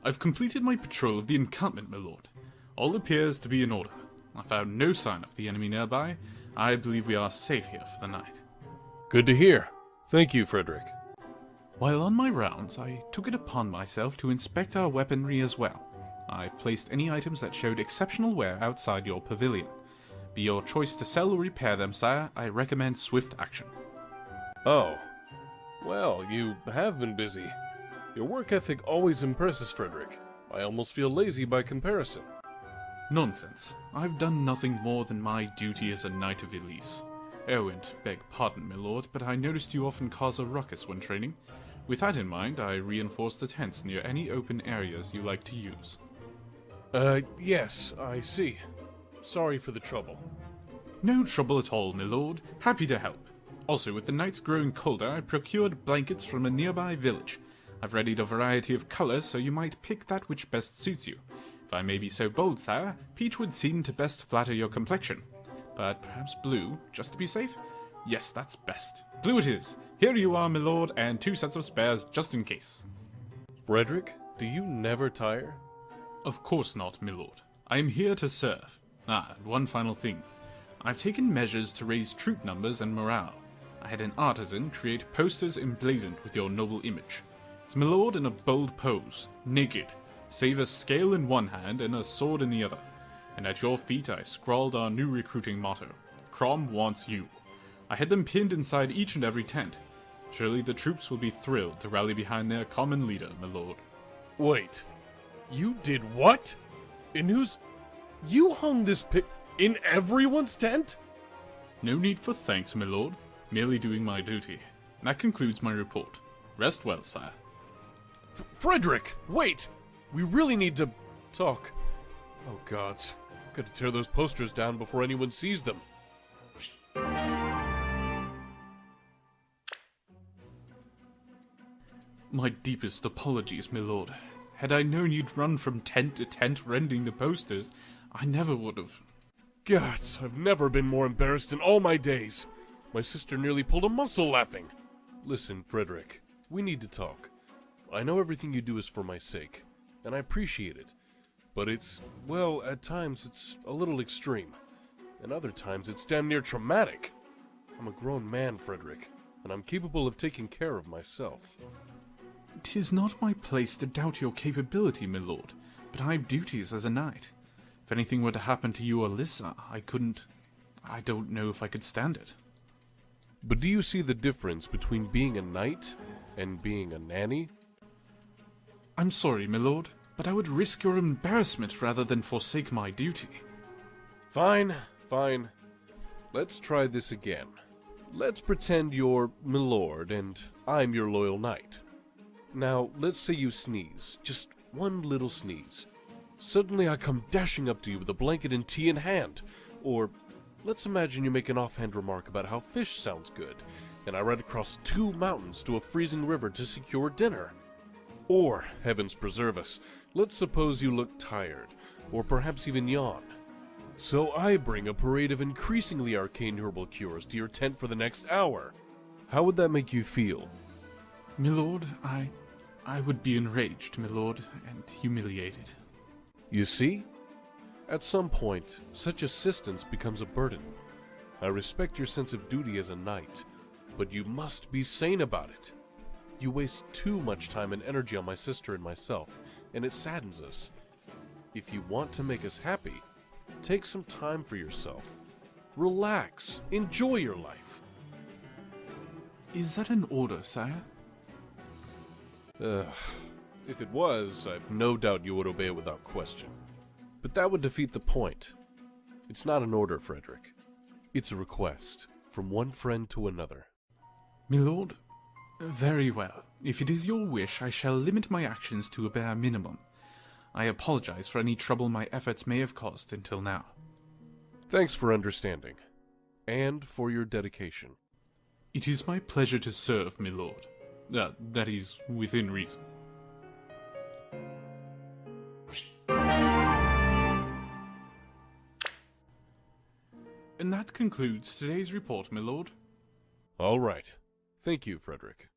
I've completed my patrol of the encampment, my lord. All appears to be in order. I found no sign of the enemy nearby. I believe we are safe here for the night. Good to hear. Thank you, Frederick. While on my rounds, I took it upon myself to inspect our weaponry as well. I've placed any items that showed exceptional wear outside your pavilion. Be your choice to sell or repair them, sire, I recommend swift action. Oh. Well, you have been busy. Your work ethic always impresses, Frederick. I almost feel lazy by comparison. Nonsense. I've done nothing more than my duty as a Knight of Elise. Oh, and beg pardon, my lord, but I noticed you often cause a ruckus when training. With that in mind, I reinforced the tents near any open areas you like to use. Yes, I see. Sorry for the trouble. No trouble at all, my lord. Happy to help. Also, with the nights growing colder, I procured blankets from a nearby village. I've readied a variety of colors, so you might pick that which best suits you. If I may be so bold, sire, peach would seem to best flatter your complexion. But perhaps blue, just to be safe? Yes, that's best. Blue it is. Here you are, my lord, and 2 sets of spares just in case. Frederick, do you never tire? Of course not, my lord. I am here to serve. And one final thing. I've taken measures to raise troop numbers and morale. I had an artisan create posters emblazoned with your noble image. It's my lord in a bold pose, naked, save a scale in one hand and a sword in the other. And at your feet I scrawled our new recruiting motto, Chrom wants you. I had them pinned inside each and every tent. Surely the troops will be thrilled to rally behind their common leader, my lord. Wait, you did what? In whose... You hung this in everyone's tent? No need for thanks, my lord. Merely doing my duty. That concludes my report. Rest well, sire. Frederick, wait! We really need to talk. Oh gods, I've got to tear those posters down before anyone sees them. My deepest apologies, my lord. Had I known you'd run from tent to tent rending the posters, I never would have. Gods, I've never been more embarrassed in all my days. My sister nearly pulled a muscle laughing. Listen, Frederick, we need to talk. I know everything you do is for my sake, and I appreciate it. But it's, well, at times it's a little extreme. And other times it's damn near traumatic. I'm a grown man, Frederick, and I'm capable of taking care of myself. 'Tis not my place to doubt your capability, my lord, but I have duties as a knight. If anything were to happen to you or Lissa, I don't know if I could stand it. But do you see the difference between being a knight and being a nanny? I'm sorry, my lord, but I would risk your embarrassment rather than forsake my duty. Fine, fine. Let's try this again. Let's pretend you're my lord and I'm your loyal knight. Now, let's say you sneeze. Just one little sneeze. Suddenly I come dashing up to you with a blanket and tea in hand. Or, let's imagine you make an offhand remark about how fish sounds good, and I ride across 2 mountains to a freezing river to secure dinner. Or, heavens preserve us, let's suppose you look tired, or perhaps even yawn. So I bring a parade of increasingly arcane herbal cures to your tent for the next hour. How would that make you feel? My lord, I would be enraged, my lord, and humiliated. You see? At some point, such assistance becomes a burden. I respect your sense of duty as a knight, but you must be sane about it. You waste too much time and energy on my sister and myself, and it saddens us. If you want to make us happy, take some time for yourself. Relax. Enjoy your life. Is that an order, sire? If it was, I've no doubt you would obey it without question. But that would defeat the point. It's not an order, Frederick. It's a request, from one friend to another. My lord, very well. If it is your wish, I shall limit my actions to a bare minimum. I apologize for any trouble my efforts may have caused until now. Thanks for understanding, and for your dedication. It is my pleasure to serve, my lord. That is, within reason. And that concludes today's report, my lord. All right. Thank you, Frederick.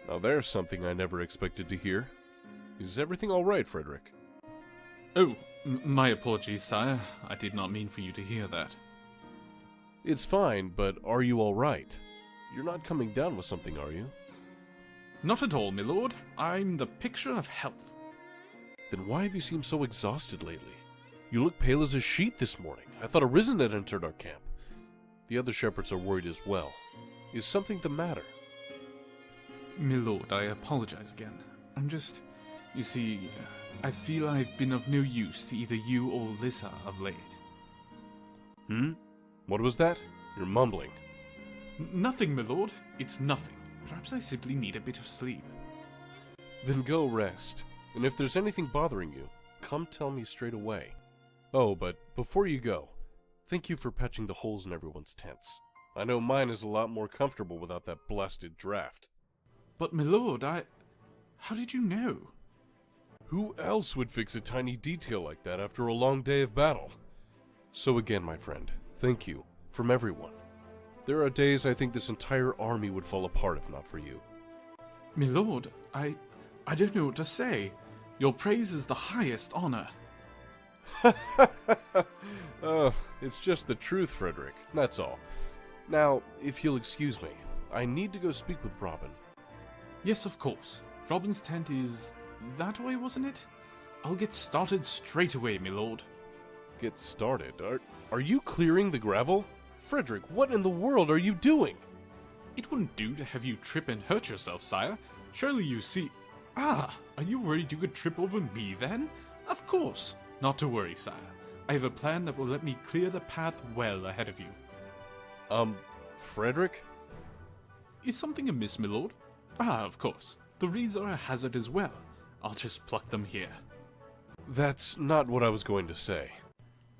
Now there's something I never expected to hear. Is everything alright, Frederick? Oh, my apologies, sire. I did not mean for you to hear that. It's fine, but are you alright? You're not coming down with something, are you? Not at all, my lord. I'm the picture of health. Then why have you seemed so exhausted lately? You look pale as a sheet this morning. I thought a risen had entered our camp. The other shepherds are worried as well. Is something the matter? My lord, I apologize again. I'm just... You see, I feel I've been of no use to either you or Lissa of late. What was that? You're mumbling. Nothing, my lord. It's nothing. Perhaps I simply need a bit of sleep. Then go rest. And if there's anything bothering you, come tell me straight away. Oh, but before you go, thank you for patching the holes in everyone's tents. I know mine is a lot more comfortable without that blasted draft. But, my lord, how did you know? Who else would fix a tiny detail like that after a long day of battle? So again, my friend, thank you, from everyone. There are days I think this entire army would fall apart if not for you. My lord, I don't know what to say. Your praise is the highest honor. It's just the truth, Frederick, that's all. Now, if you'll excuse me, I need to go speak with Robin. Yes, of course. Robin's tent is that way, wasn't it? I'll get started straight away, my lord. Get started? Are you clearing the gravel? Frederick, what in the world are you doing? It wouldn't do to have you trip and hurt yourself, sire. Surely you see... Are you worried you could trip over me then? Of course. Not to worry, sire. I have a plan that will let me clear the path well ahead of you. Frederick? Is something amiss, my lord? Of course. The reeds are a hazard as well. I'll just pluck them here. That's not what I was going to say.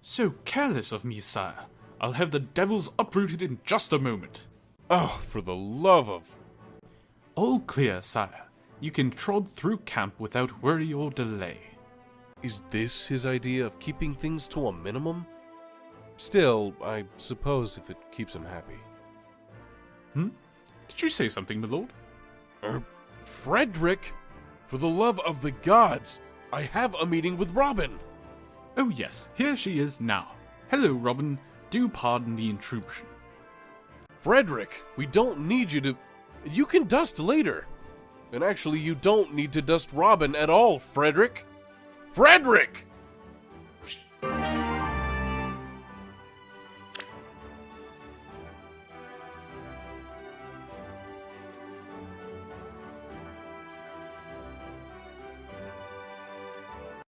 So careless of me, sire. I'll have the devils uprooted in just a moment. Oh, for the love of... All clear, sire. You can trod through camp without worry or delay. Is this his idea of keeping things to a minimum? Still, I suppose if it keeps him happy. Did you say something, my lord? Frederick! For the love of the gods, I have a meeting with Robin! Oh yes, here she is now. Hello, Robin. Do pardon the intrusion. Frederick, we don't need you to... You can dust later. And actually, you don't need to dust Robin at all, Frederick. Frederick!